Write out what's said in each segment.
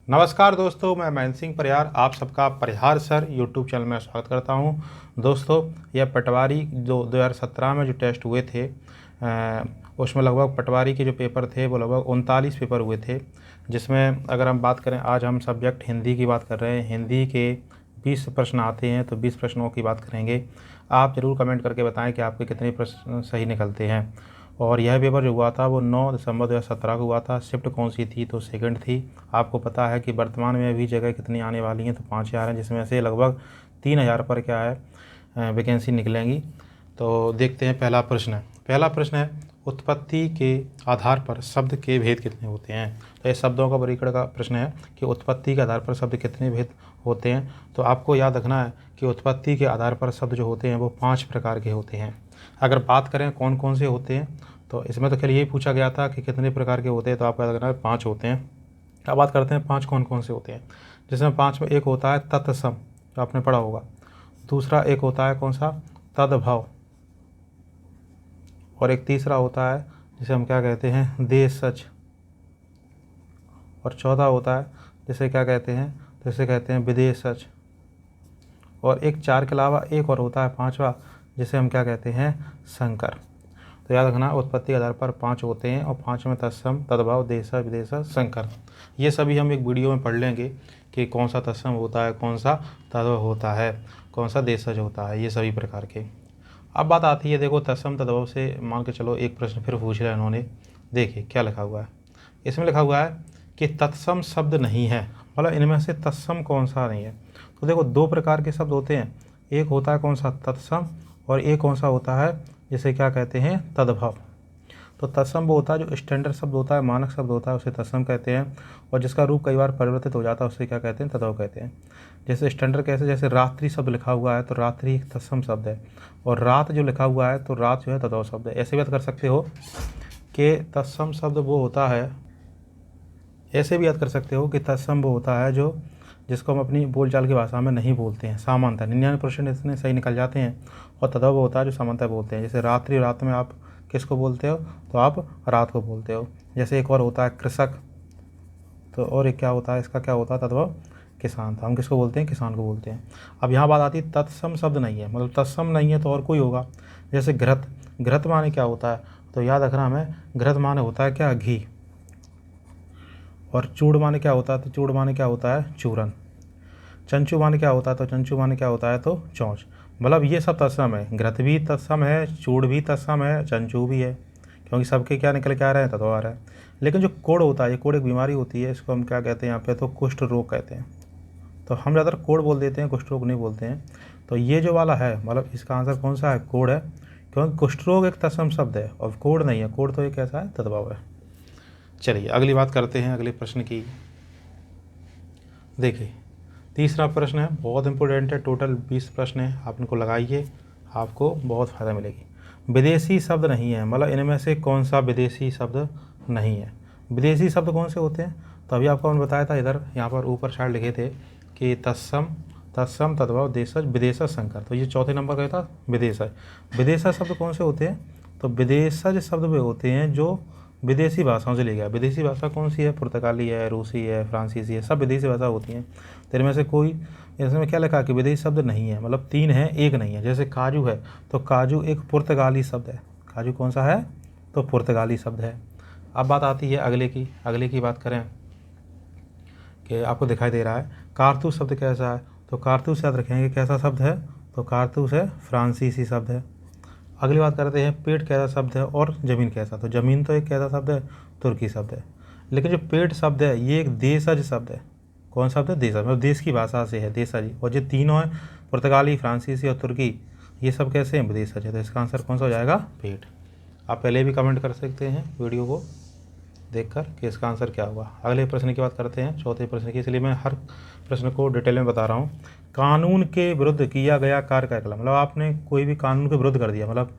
नमस्कार दोस्तों, मैं महेंद्र सिंह परिहार आप सबका परिहार सर यूट्यूब चैनल में स्वागत करता हूं। दोस्तों, यह पटवारी जो 2017 में जो टेस्ट हुए थे उसमें लगभग पटवारी के जो पेपर थे वो लगभग 39 पेपर हुए थे, जिसमें अगर हम बात करें, आज हम सब्जेक्ट हिंदी की बात कर रहे हैं। हिंदी के 20 प्रश्न आते हैं, तो 20 प्रश्नों की बात करेंगे। आप ज़रूर कमेंट करके बताएं कि आपके कितने प्रश्न सही निकलते हैं। और यह पेपर जो हुआ था वो 9 दिसंबर 2017 को हुआ था। शिफ्ट कौन सी थी? तो सेकंड थी। आपको पता है कि वर्तमान में अभी जगह कितनी आने वाली हैं? तो 5000 हैं, जिसमें से लगभग 3000 पर क्या है वैकेंसी निकलेंगी। तो देखते हैं। पहला प्रश्न है उत्पत्ति के आधार पर शब्द के भेद कितने होते हैं? तो ये शब्दों का वर्गीकरण का प्रश्न है कि उत्पत्ति के आधार पर शब्द कितने भेद होते हैं। तो आपको याद रखना है कि उत्पत्ति के आधार पर शब्द जो होते हैं वो 5 प्रकार के होते हैं। अगर बात करें कौन कौन से होते हैं, तो इसमें तो खैर यही पूछा गया था कि कितने प्रकार के होते हैं, तो आपको याद रखना है 5 होते हैं। अब बात करते हैं 5 कौन कौन से होते हैं, जिसमें 5 में एक होता है तत्सम, जो आपने पढ़ा होगा। दूसरा एक होता है कौन सा? तद्भव। और एक तीसरा होता है जिसे हम क्या कहते हैं? देशज। और चौथा होता है जिसे क्या कहते हैं? तो इसे कहते हैं विदेशज। और एक 4 के अलावा एक और होता है 5वां, जिसे हम क्या कहते हैं? संकर। तो याद रखना, उत्पत्ति के आधार पर 5 होते हैं और 5 में तत्सम, तद्भव, देशज, विदेशज, संकर। ये सभी हम एक वीडियो में पढ़ लेंगे कि कौन सा तत्सम होता है, कौन सा तद्भव होता है, कौन सा देशज होता है, ये सभी प्रकार के। अब बात आती है, देखो तत्सम तद्भव से मान के चलो एक प्रश्न फिर पूछ लिया इन्होंने। देखिए क्या लिखा हुआ है। इसमें लिखा हुआ है कि तत्सम शब्द नहीं है, मतलब इनमें से तत्सम कौन सा नहीं है। तो देखो 2 प्रकार के शब्द होते हैं। एक होता है कौन सा? तत्सम। और एक कौन सा होता है जिसे क्या कहते हैं? तद्भव। तो तत्सम वो होता है जो स्टैंडर्ड शब्द होता है, मानक शब्द होता है, उसे तत्सम कहते हैं। और जिसका रूप कई बार परिवर्तित हो जाता है उसे क्या कहते हैं? तद्भव कहते हैं। जैसे स्टैंडर्ड कैसे? जैसे रात्रि शब्द लिखा हुआ है तो रात्रि एक तत्सम शब्द है, और रात जो लिखा हुआ है तो रात जो है तद्भव शब्द है। ऐसे भी याद कर सकते हो कि तत्सम शब्द वो होता है, ऐसे भी याद कर सकते हो कि तत्सम वो होता है जो जिसको हम अपनी बोलचाल की भाषा में नहीं बोलते हैं। सामान्यतः 99% इतने सही निकल जाते हैं। और तद्भव वो होता है जो सामान्यतः बोलते हैं। जैसे रात्रि, रात में आप किसको बोलते हो? तो आप रात को बोलते हो। जैसे एक और होता है कृषक। तो और एक क्या होता है इसका? क्या होता है तद्भव? किसान। तो हम किसको बोलते हैं? किसान को बोलते हैं। अब यहाँ बात आती है तत्सम शब्द नहीं है, मतलब तत्सम नहीं है तो और कोई होगा। जैसे घृत। घृत माने क्या होता है? तो याद रखना हमें, घृत माने होता है क्या? घी। और चूड़ माने क्या होता है? तो चूड़ माने क्या होता है? चूरन। चंचू माने क्या होता है? तो चंचू माने क्या होता है? तो चौंच। मतलब ये सब तत्सम है। घृत भी तत्सम है, चूड़ भी तत्सम है, चंचू भी है, क्योंकि सबके क्या निकल के आ रहे हैं? तत्व आ रहा है। लेकिन जो कोढ़ होता है, ये कोढ़ एक बीमारी होती है, इसको हम क्या कहते हैं यहाँ पे? तो कुष्ठ रोग कहते हैं। तो हम ज़्यादातर कोढ़ बोल देते हैं, कुष्ठ रोग नहीं बोलते हैं। तो ये जो वाला है, मतलब इसका आंसर कौन सा है? कोढ़ है, क्योंकि कुष्ठ रोग एक तत्सम शब्द है और कोढ़ नहीं है। कोढ़ तो एक ऐसा है, तद्भव है। चलिए अगली बात करते हैं, अगले प्रश्न की। देखिए तीसरा प्रश्न है, बहुत इंपॉर्टेंट है। टोटल 20 प्रश्न है, आप इनको लगाइए, आपको बहुत फ़ायदा मिलेगी। विदेशी शब्द नहीं है, मतलब इनमें से कौन सा विदेशी शब्द नहीं है? विदेशी शब्द कौन से होते हैं? तो अभी आपको मैंने बताया था, इधर यहाँ पर ऊपर साइड लिखे थे कि तत्सम, तत्सम, तद्भव, देशज, विदेशज, संकर। तो ये चौथे नंबर का था विदेशज। विदेशज शब्द कौन से होते हैं? तो विदेशज शब्द वे होते हैं जो विदेशी भाषाओं से ले गया। विदेशी भाषा कौन सी है? पुर्तगाली है, रूसी है, फ्रांसीसी है, सब विदेशी भाषा होती हैं। तो इनमें से कोई, इसमें क्या लिखा कि विदेशी शब्द नहीं है, मतलब 3 है, एक नहीं है। जैसे काजू है, तो काजू एक पुर्तगाली शब्द है। काजू कौन सा है? तो पुर्तगाली शब्द है। अब बात आती है अगले की बात करें कि आपको दिखाई दे रहा है कारतूस शब्द कैसा है? तो कारतूस याद रखेंगे कैसा शब्द है? तो कारतूस है फ्रांसीसी शब्द है। अगली बात करते हैं पेट कैसा शब्द है और ज़मीन कैसा? तो ज़मीन तो एक कैसा शब्द है? तुर्की शब्द है। लेकिन जो पेट शब्द है ये एक देशज शब्द है। कौन शब्द है? देशज, मतलब देश की भाषा से है, देशज। और जो तीनों है, पुर्तगाली, फ्रांसीसी और तुर्की, ये सब कैसे हैं? देशज है। तो इसका आंसर कौन सा हो जाएगा? पेट। आप पहले भी कमेंट कर सकते हैं वीडियो को देखकर कि इसका आंसर क्या हुआ। अगले प्रश्न की बात करते हैं, चौथे प्रश्न की, इसलिए मैं हर प्रश्न को डिटेल में बता रहा हूँ। कानून के विरुद्ध किया गया कार्य का कहलाता, मतलब आपने कोई भी कानून के विरुद्ध कर दिया, मतलब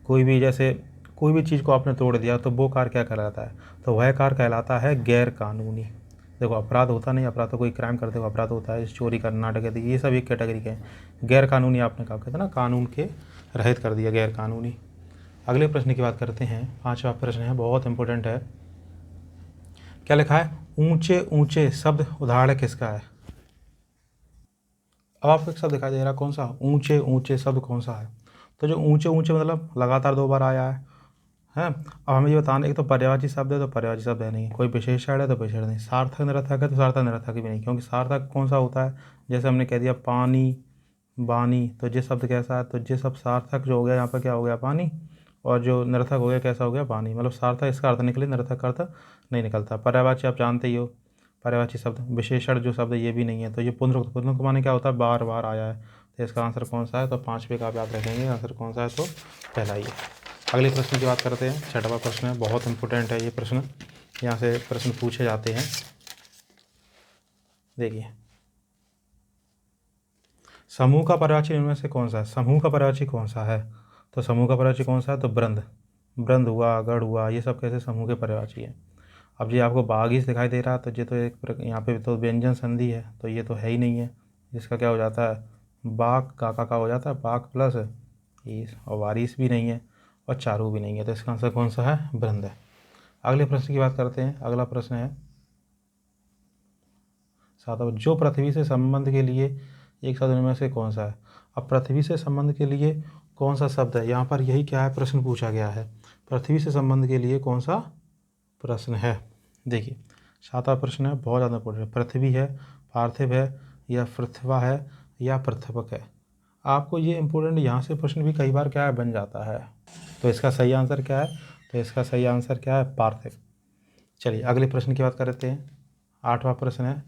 कोई भी, जैसे कोई भी चीज़ को आपने तोड़ दिया, तो वो कार्य क्या कहलाता है? तो वह कार्य कहलाता है गैर कानूनी। देखो अपराध होता नहीं, अपराध तो कोई क्राइम करते हो अपराध होता है, चोरी करना, डकैती, ये सब एक कैटेगरी के हैं। गैर कानूनी आपने कहा, कहते ना कानून के रहित कर दिया, गैर कानूनी। अगले प्रश्न की बात करते हैं, 5वां प्रश्न है, बहुत इंपॉर्टेंट है क्या लिखा है, ऊंचे ऊंचे शब्द उदाहरण किसका है। अब आपको एक शब्द दिखाई दे रहा है, कौन सा, ऊंचे ऊंचे शब्द कौन सा है। तो जो ऊंचे ऊंचे मतलब लगातार 2 बार आया है। अब हमें ये बताना, एक तो पर्यायवाची शब्द है तो पर्यायवाची शब्द है नहीं, कोई विशेषण है तो विशेषण नहीं, सार्थक निरर्थक है तो सार्थक निरर्थक भी नहीं, क्योंकि सार्थक कौन सा होता है, जैसे हमने कह दिया पानी बानी, तो ये शब्द कैसा है, तो ये सब सार्थक जो हो गया यहाँ पर क्या हो गया, पानी, और जो निरर्थक हो गया कैसा हो गया, पानी। मतलब सार्थक इसका अर्थ निकले, निरर्थक का अर्थ नहीं निकलता। पर्यायवाची आप जानते ही हो, पर्यायवाची शब्द। विशेषण जो शब्द ये भी नहीं है। तो ये पुनरुक्त, पुनरुक्त माने क्या होता है, बार बार आया है। तो इसका आंसर कौन सा है, तो 5वें का आप याद रखेंगे, आंसर कौन सा है, तो पहला ही है। अगले प्रश्न की बात करते हैं, 6वां प्रश्न है, बहुत इंपॉर्टेंट है ये प्रश्न, यहाँ से प्रश्न पूछे जाते हैं। देखिए, समूह का पर्यायवाची इनमें से कौन सा है, समूह का पर्यायवाची कौन सा है, तो समूह का पर्यायवाची कौन सा है, तो ब्रंद, ब्रंद हुआ, गढ़ हुआ, ये सब कैसे समूह के पर्यायवाची है। अब ये आपको बागीस दिखाई दे रहा है, तो ये तो एक यहाँ पे तो व्यंजन संधि है, तो ये तो है ही नहीं है। जिसका क्या हो जाता है, बाग, काका का हो जाता है बाग प्लस ईस, और वारिस भी नहीं है और चारू भी नहीं है, तो इसका आंसर कौन सा है, ब्रंद है। अगले प्रश्न की बात करते हैं। अगला प्रश्न है 7वां, जो पृथ्वी से संबंध के लिए एक शब्द इनमें से कौन सा है। अब पृथ्वी से संबंध के लिए कौन सा शब्द है, यहाँ पर यही क्या है, प्रश्न पूछा गया है, पृथ्वी से संबंध के लिए कौन सा प्रश्न है। देखिए, 7वां प्रश्न है, बहुत ज़्यादा इंपॉर्टेंट है, पृथ्वी है, पार्थिव है, या पृथ्वा है, या पृथ्वक है। आपको ये इंपॉर्टेंट, यहाँ से प्रश्न भी कई बार क्या है, बन जाता है। तो इसका सही आंसर क्या है, तो इसका सही आंसर क्या है, पार्थिव। चलिए अगले प्रश्न की बात करते हैं। 8वां प्रश्न है,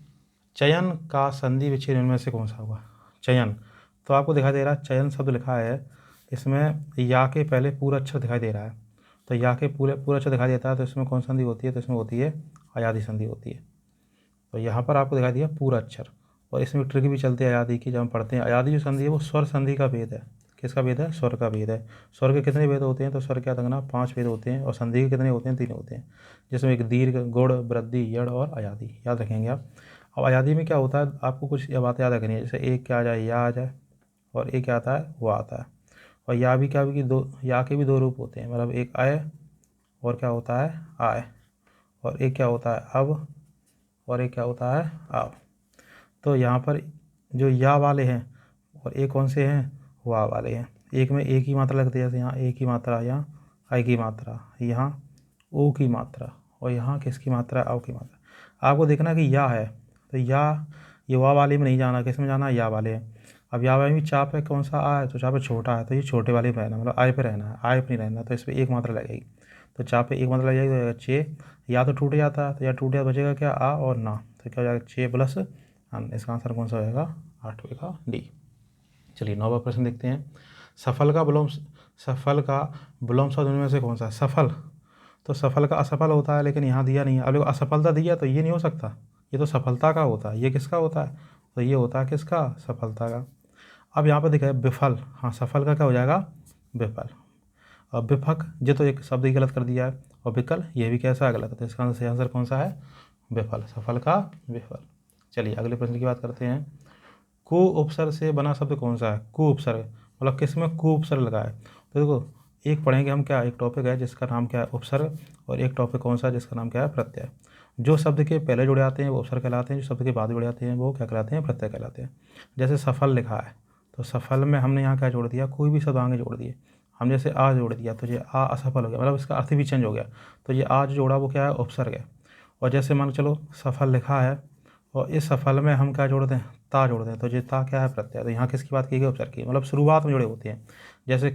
चयन का संधि विच्छेद इनमें से कौन सा होगा। चयन, तो आपको दिखाई दे रहा है, चयन शब्द लिखा है, इसमें या के पहले पूरा अक्षर दिखाई दे रहा है, तो या के पूरा अक्षर दिखाई देता है, तो इसमें कौन संधि होती है, तो इसमें होती है अयादि संधि होती है। तो यहाँ पर आपको दिखाई दिया पूरा अक्षर, और इसमें ट्रिक भी चलती है अयादि की, जब हम पढ़ते हैं अयादि जो संधि है वो स्वर संधि का भेद है। किसका भेद है, स्वर का भेद है। स्वर के कितने भेद होते हैं, तो स्वर क्या रखना, 5 भेद होते हैं, और संधि के कितने होते हैं, 3 होते हैं, जिसमें एक दीर्घ, गुण, वृद्धि, यड़ और अयादि, याद रखेंगे आप। अब अयादि में क्या होता है, आपको कुछ बातें याद रखनी है, जैसे एक क्या आ जाए, या आ जाए, और एक क्या आता है, वो आता है। और या भी क्या भी, दो या के भी 2 रूप होते हैं, मतलब एक आय और क्या होता है, आय, और एक क्या होता है, अब, और एक क्या होता है, अब। तो यहाँ पर जो या वाले हैं और एक कौन से हैं, वाह वाले हैं। एक में एक ही मात्रा लगती है, जैसे यहाँ एक ही मात्रा, यहाँ आई की मात्रा, यहाँ ओ की मात्रा, और यहाँ किसकी मात्रा, औ की मात्रा। आपको देखना कि या है, तो या ये वाह वाले में नहीं जाना, किस में जाना, या वाले हैं। अब या वाले में चा पे कौन सा आ है, तो चा पे छोटा है, तो ये छोटे वाले पे रहना, मतलब आय पे रहना है, आय पे नहीं रहना, तो इस पर एक मात्रा लगेगी। तो चा पे एक मात्रा लग जाएगी, तो चे, या तो टूट जाता है, तो या टूट जाता, बचेगा क्या, आ और ना, तो क्या हो जाएगा, चे प्लस अन। इसका आंसर कौन सा हो जाएगा, 8वें का डी। चलिए 9वां प्रश्न देखते हैं। सफल का विलोम शब्द में से कौन सा है, सफल, तो सफल का असफल होता है, लेकिन यहाँ दिया नहीं है। अब देखो असफलता दिया, तो ये नहीं हो सकता, ये तो सफलता का होता है, ये किसका होता है, तो ये होता है किसका, सफलता का। अब यहाँ पर दिखा है विफल, हाँ सफल का क्या हो जाएगा, विफल। और विफक, ये तो एक शब्द ही गलत कर दिया है, और विकल, ये भी कैसा है, गलत है, तो इसका सही आंसर कौन सा है, विफल, सफल का विफल। चलिए अगले प्रश्न की बात करते हैं। कु उपसर्ग से बना शब्द कौन सा है, कु उपसर्ग, मतलब किस में कु उपसर्ग लगा है। तो देखो, एक पढ़ेंगे हम क्या, एक टॉपिक है जिसका नाम क्या है, उपसर्ग, और एक टॉपिक कौन सा है जिसका नाम क्या है, प्रत्यय। जो शब्द के पहले जुड़े आते हैं वो उपसर्ग कहलाते हैं, जो शब्द के बाद जुड़े आते हैं वो क्या कहलाते हैं, प्रत्यय कहलाते हैं। जैसे सफल लिखा है, तो सफल में हमने यहाँ क्या जोड़ दिया, कोई भी शब्द आगे जोड़ दिए। हम जैसे आ जोड़ दिया, तो ये आ असफल हो गया, मतलब इसका अर्थ भी चेंज हो गया, तो ये आज जोड़ा वो क्या है, उपसर्ग है। और जैसे मान चलो सफल लिखा है, और इस सफल में हम क्या जोड़ दें, ता जोड़ दें, तो ये ता क्या है, प्रत्यय। तो यहाँ किसकी बात की गई, उपसर्ग की, मतलब शुरुआत में जुड़े होते हैं। जैसे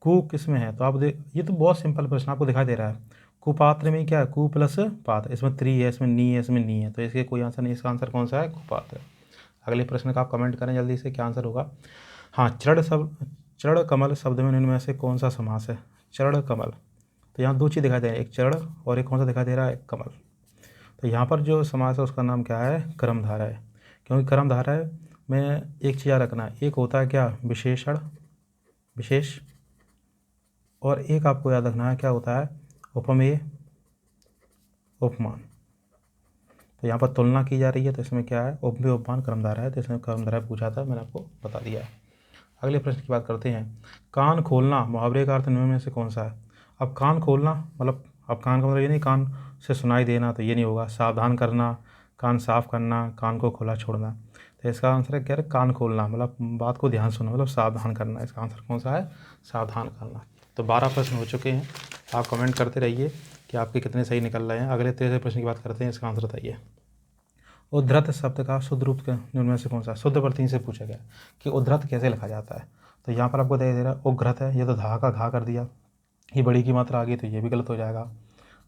कु किस में है, तो आप ये तो बहुत सिंपल प्रश्न आपको दिखाई दे रहा है, कुपात्र में क्या है, कु प्लस पात्र, इसमें त्रि है, इसमें नी है, इसमें नी है, तो इसके कोई आंसर नहीं, इसका आंसर कौन सा है, कुपात्र। अगले प्रश्न का आप कमेंट करें जल्दी से, क्या आंसर होगा। हाँ, चरण कमल शब्द में इनमें से कौन सा समास है, चरण कमल। तो यहाँ 2 चीज़ दिखाई दे रही है, एक चरण और एक कौन सा दिखाई दे रहा है, कमल। तो यहाँ पर जो समास है उसका नाम क्या है, कर्मधारय है, क्योंकि कर्मधारय में एक चीज़ याद रखना है, एक होता है क्या, विशेषण, विशेष, और एक आपको याद रखना है क्या होता है, उपमेय, उपमान। तो यहाँ पर तुलना की जा रही है, तो इसमें क्या है, उपमेय उपमान कर्मधारय है, तो इसमें कर्मधारय पूछा था, मैंने आपको बता दिया है। अगले प्रश्न की बात करते हैं। कान खोलना मुहावरे का अर्थ निम्न में से कौन सा है। अब कान खोलना मतलब अब कान का मतलब ये नहीं कान से सुनाई देना, तो ये नहीं होगा। सावधान करना, कान साफ करना, कान को खुला छोड़ना। तो इसका आंसर है क्या है, कान खोलना, मतलब बात को ध्यान सुनना, मतलब सावधान करना। इसका आंसर कौन सा है, सावधान करना। तो 12 प्रश्न हो चुके हैं। आप कमेंट करते रहिए कि आपके कितने सही निकल रहे हैं। अगले 13 प्रश्न की बात करते हैं, इसका आंसर बताइए। उद्धृत शब्द का शुद्ध रूप उनमें से कौन सा, शुद्ध प्रतीक से पूछा गया कि उद्धृत कैसे लिखा जाता है। तो यहाँ पर आपको दे रहा है उग्रत है, ये तो धा का घा कर दिया, ये बड़ी की मात्रा आ गई तो ये भी गलत हो जाएगा।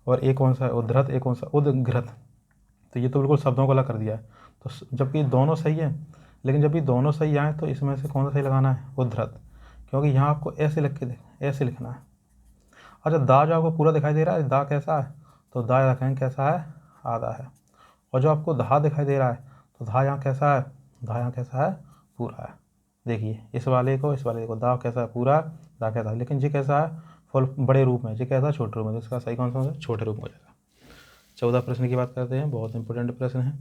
और एक कौन सा है उद्धृत, एक कौन सा उद्घृत, तो ये तो बिल्कुल शब्दों को अलग कर दिया है। तो जबकि दोनों सही है, लेकिन जब भी दोनों सही आए तो इसमें से कौन सा सही लगाना है, उद्धृत, क्योंकि यहाँ आपको ऐसे लिख के ऐसे लिखना है। अच्छा, दा जो आपको पूरा दिखाई दे रहा है, दा कैसा है, तो दा रखेंगे कैसा है, आधा है। और जो आपको धा दिखाई दे रहा है, तो धा यहाँ कैसा है, धा यहाँ कैसा है, पूरा है। देखिए इस वाले को दा कैसा है, पूरा, दा कैसा है, लेकिन जी कैसा है, फुल बड़े रूप में, जी कैसा है, छोटे रूप में। तो इसका सही कौन सा है, छोटे रूप में हो जाएगा। 14 प्रश्न की बात करते हैं, बहुत इंपॉर्टेंट प्रश्न है।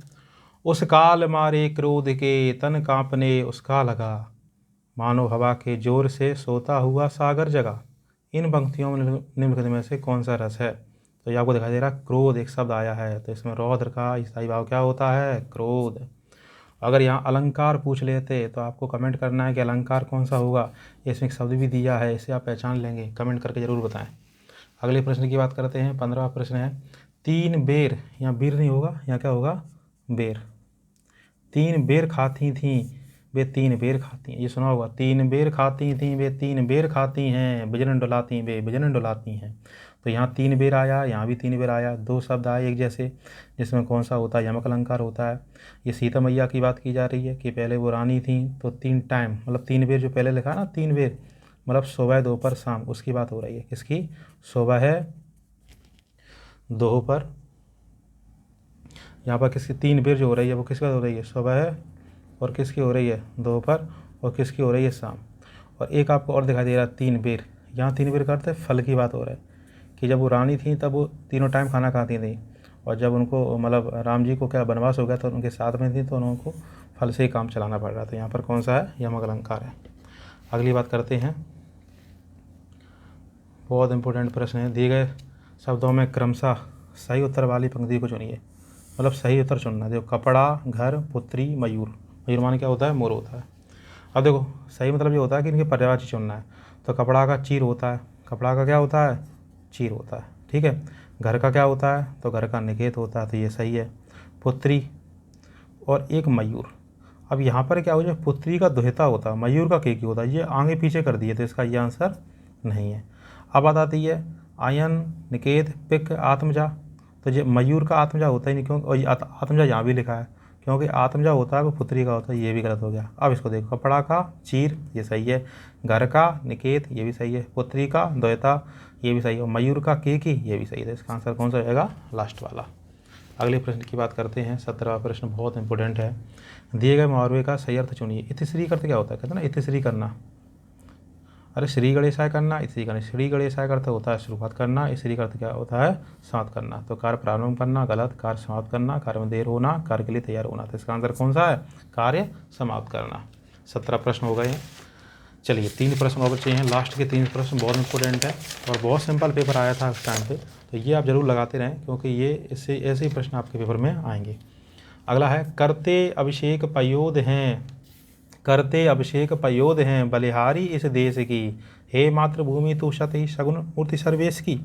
उस काल मारे क्रोध के तन कांपने उसका लगा, मानो हवा के जोर से सोता हुआ सागर जगा। इन पंक्तियों में निम्नलिखित में से कौन सा रस है। तो ये आपको दिखाई दे रहा है क्रोध एक शब्द आया है, तो इसमें रौद्र का स्थायी भाव क्या होता है, क्रोध। अगर यहाँ अलंकार पूछ लेते तो आपको कमेंट करना है कि अलंकार कौन सा होगा। इसमें एक शब्द भी दिया है, इसे आप पहचान लेंगे, कमेंट करके ज़रूर बताएं। अगले प्रश्न की बात करते हैं, 15वां प्रश्न है। 3 बेर, यहाँ बीर नहीं होगा, यहाँ क्या होगा, बेर। 3 बेर खाती थीं वे 3 बेर खाती हैं, ये सुना होगा, 3 बेर खाती थीं वे 3 बेर खाती हैं, बिजन डुलाती वे बिजन डुलाती हैं। तो यहाँ 3 बेर आया, यहाँ भी 3 बेर आया, 2 शब्द आए एक जैसे, जिसमें कौन सा होता है, यमक अलंकार होता है। ये सीता मैया की बात की जा रही है कि पहले वो रानी थी, तो 3 टाइम मतलब 3 बेर जो पहले लिखा है ना, 3 बेर मतलब सुबह दोपहर शाम, उसकी बात हो रही है। किसकी, सुबह है दोपहर, यहाँ पर किसकी 3 बेर जो हो रही है वो किसकी बात हो रही है, सुबह है, और किसकी हो रही है, दोपहर, और किसकी हो रही है, शाम। और एक आपको और दिखाई दे रहा है 3 बेर, यहाँ 3 बेर करते फल की बात हो रहा है कि जब वो रानी थी तब वो तीनों टाइम खाना खाती थी, और जब उनको मतलब राम जी को क्या वनवास हो गया तो उनके साथ में थी, तो उनको फल से ही काम चलाना पड़ रहा था। यहाँ पर कौन सा है, यमक अलंकार है। अगली बात करते हैं, बहुत इंपॉर्टेंट प्रश्न है। दिए गए शब्दों में क्रमशः सही उत्तर वाली पंक्ति को चुनिए, मतलब सही उत्तर चुनना। देखो कपड़ा, घर, पुत्री, मयूर। मयूर माने क्या होता है, मोर होता है। अब देखो सही मतलब ये होता है कि इनके पर्यायवाची चुनना है। तो कपड़ा का चीर होता है, कपड़ा का क्या होता है, चीर होता है, ठीक है। घर का क्या होता है, तो घर का निकेत होता है, तो ये सही है। पुत्री और एक मयूर। अब यहाँ पर क्या हो जाए, पुत्री का दुहिता होता है, मयूर का केकी होता है, ये आगे पीछे कर दिए, तो इसका ये आंसर नहीं है। अब बात आती है आयन, निकेत, पिक, आत्मजा। तो ये मयूर का आत्मजा होता ही नहीं, क्योंकि और आत्मजा यहाँ भी लिखा है, क्योंकि आत्मजा होता है वो पुत्री का होता है, ये भी गलत हो गया। अब इसको देखो, कपड़ा का चीर ये सही है, घर का निकेत ये भी सही है, पुत्री का द्वैता ये भी सही है, और मयूर का केकी ये भी सही है। इसका आंसर कौन सा रहेगा, लास्ट वाला। अगले प्रश्न की बात करते हैं, 17वां प्रश्न बहुत इंपॉर्टेंट है। दिए गए मुहावरे का सही अर्थ चुनिए। इतिश्री करते क्या होता है, कहते हैं ना इतिश्री करना। अरे श्री गणेशाय करना, इसी करना। श्री गणेशाय का अर्थ होता है शुरुआत करना, इसी का अर्थ क्या होता है, समाप्त करना। तो कार्य प्रारंभ करना गलत, कार्य समाप्त करना, कार्य में देर होना, कार्य के लिए तैयार होना। तो इसका आंसर कौन सा है, कार्य समाप्त करना। 17 प्रश्न हो गए। चलिए 3 प्रश्न और बचे हैं, लास्ट के 3 प्रश्न बहुत इंपॉर्टेंट है और बहुत सिंपल पेपर आया था उस टाइम पे, तो ये आप जरूर लगाते रहें, क्योंकि ये इससे ऐसे ही प्रश्न आपके पेपर में आएंगे। अगला है, करते अभिषेक पयोध हैं, करते अभिषेक पयोध हैं बलिहारी इस देश की, हे मातृभूमि तू सती सगुन मूर्ति सर्वेश की।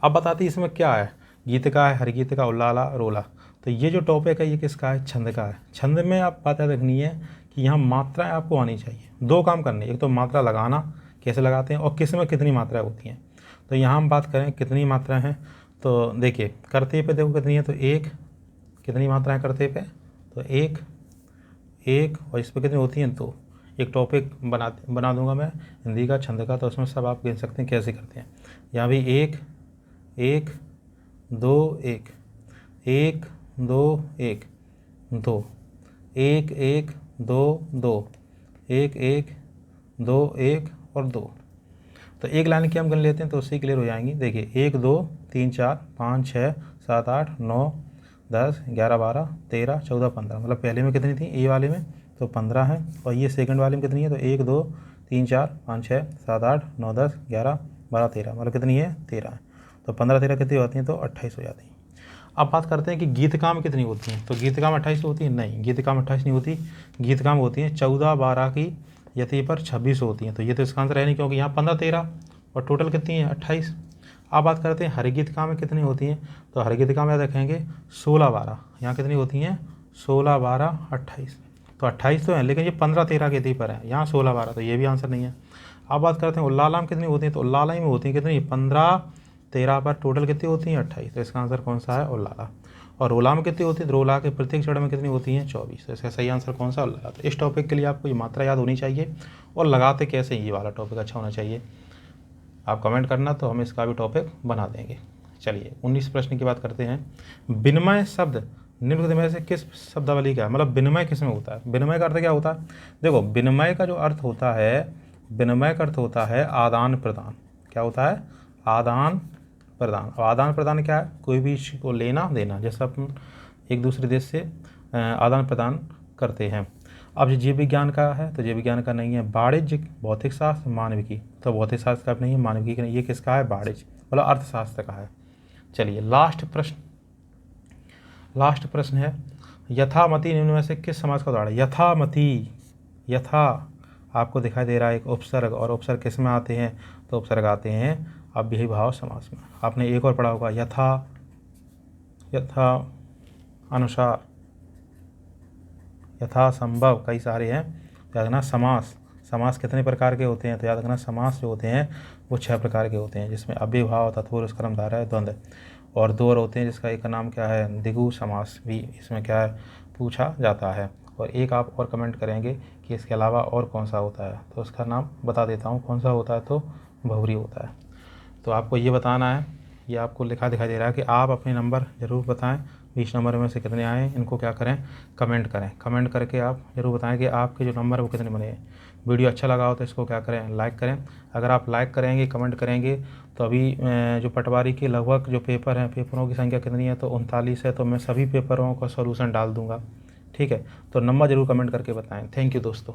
अब बताती इसमें क्या है, गीत का है, हरगीत का, उल्लाला, रोला। तो ये जो टॉपिक है ये किसका है, छंद का है। छंद में आप बात याद रखनी है कि यहाँ मात्राएं आपको आनी चाहिए। 2 काम करने, एक तो मात्रा लगाना कैसे लगाते हैं और किस में कितनी मात्राएं होती हैं। तो यहाँ हम बात करें कितनी मात्राएं हैं, तो देखिए करते पे देखो कितनी है, तो 1, कितनी मात्राएं करते पे, तो 1 और इस पर कितनी होती हैं, 2। एक टॉपिक बना दूंगा मैं हिंदी का, छंद का, तो उसमें सब आप गिन सकते हैं कैसे करते हैं। यहाँ भी 1 1 2 1 1 2 1 2 1 1 2 2 1 1 2 1 और 2। तो एक लाइन की हम गिन लेते हैं तो उससे क्लियर हो जाएंगी। देखिए 1 2 3 4 5 6 7 8 9 10 11 12 13 14 15, मतलब पहले में कितनी थी, ए वाले में तो 15 है, और ये सेकंड वाले में कितनी है, तो 1 2 3 4 5 6 7 8 9 10 11 12 13, मतलब कितनी है, 13 है। तो 15 13 कितनी होती हैं, तो 28 हो जाती हैं। अब बात करते हैं कि गीतका में कितनी होती हैं, तो गीतका में 28 होती है, नहीं गीतका में 28 नहीं होती, गीतका में होती हैं 14 12 की यति पर 26 होती हैं, तो ये तो इसका आंसर है नहीं, क्योंकि यहाँ 15 13 और टोटल कितनी है 28। अब बात करते हैं हरिगीतका में कितनी होती हैं, तो हरिगीतका में देखेंगे 16 12, यहाँ कितनी होती हैं 16 12 28, तो 28 तो है, लेकिन ये 15 13 के पर है, यहाँ 16 12, तो ये भी आंसर नहीं है। अब बात करते हैं उल्लाला में कितनी होती है, तो उल्लाला में होती है कितनी 15 13 पर टोटल कितनी होती है 28, तो इसका आंसर कौन सा है उल्लाला। और रोला में कितनी होती है, रोला के प्रत्येक जड़ में कितनी होती है 24, तो इसका सही आंसर कौन सा उल्लाला। तो इस टॉपिक के लिए आपको ये मात्रा याद होनी चाहिए और लगाते कैसे ये वाला टॉपिक अच्छा होना चाहिए, आप कमेंट करना तो हम इसका भी टॉपिक बना देंगे। चलिए 19 प्रश्न की बात करते हैं। विनिमय शब्द निम्नलिखित में से किस शब्दावली का है, मतलब विनिमय किस में होता है, विनिमय का अर्थ क्या होता है, देखो विनिमय का जो अर्थ होता है, विनिमय का अर्थ होता है आदान प्रदान। क्या होता है, आदान प्रदान। और आदान प्रदान क्या है, कोई भी चीज़ को लेना देना, जैसा अपन एक दूसरे देश से आदान प्रदान करते हैं। अब जीव विज्ञान का है, तो जीव विज्ञान का नहीं है, वाणिज्य भौतिक शास्त्र मानविकी, तो भौतिक शास्त्र का नहीं है, मानविकी का नहीं, ये किसका है वाणिज्य, मतलब अर्थशास्त्र का है। चलिए लास्ट प्रश्न है, यथामति निम्न में से किस समाज का उदाहरण है। यथामति, यथा आपको दिखाई दे रहा है एक उपसर्ग, और उपसर्ग किस में आते हैं, तो उपसर्ग आते हैं अव्ययी भाव समास में। आपने एक और पढ़ा होगा यथा, यथा अनुसार, यथा संभव, कई सारे हैं। याद रखना समास, समास कितने प्रकार के होते हैं, तो याद रखना समास जो होते हैं वो 6 प्रकार के होते हैं, जिसमें अव्ययी भाव, तत्पुरुष, कर्मधारय, द्वंद्व, और 2 और होते हैं, जिसका एक का नाम क्या है द्विगु समास भी इसमें क्या है पूछा जाता है। और एक आप और कमेंट करेंगे कि इसके अलावा और कौन सा होता है, तो उसका नाम बता देता हूँ कौन सा होता है, तो बहुरी होता है। तो आपको ये बताना है, ये आपको लिखा दिखाई दे रहा है कि आप अपने नंबर ज़रूर बताएं, 20 नंबर में से कितने आए, इनको क्या करें कमेंट करें, कमेंट करके आप ज़रूर बताएं कि आपके जो नंबर वो कितने बने हैं। वीडियो अच्छा लगा हो तो इसको क्या करें लाइक करें। अगर आप लाइक करेंगे कमेंट करेंगे तो अभी जो पटवारी के लगभग जो पेपर हैं, पेपरों की संख्या कितनी है, तो 39 है, तो मैं सभी पेपरों का सॉल्यूशन डाल दूँगा। ठीक है, तो नंबर ज़रूर कमेंट करके बताएँ। थैंक यू दोस्तों।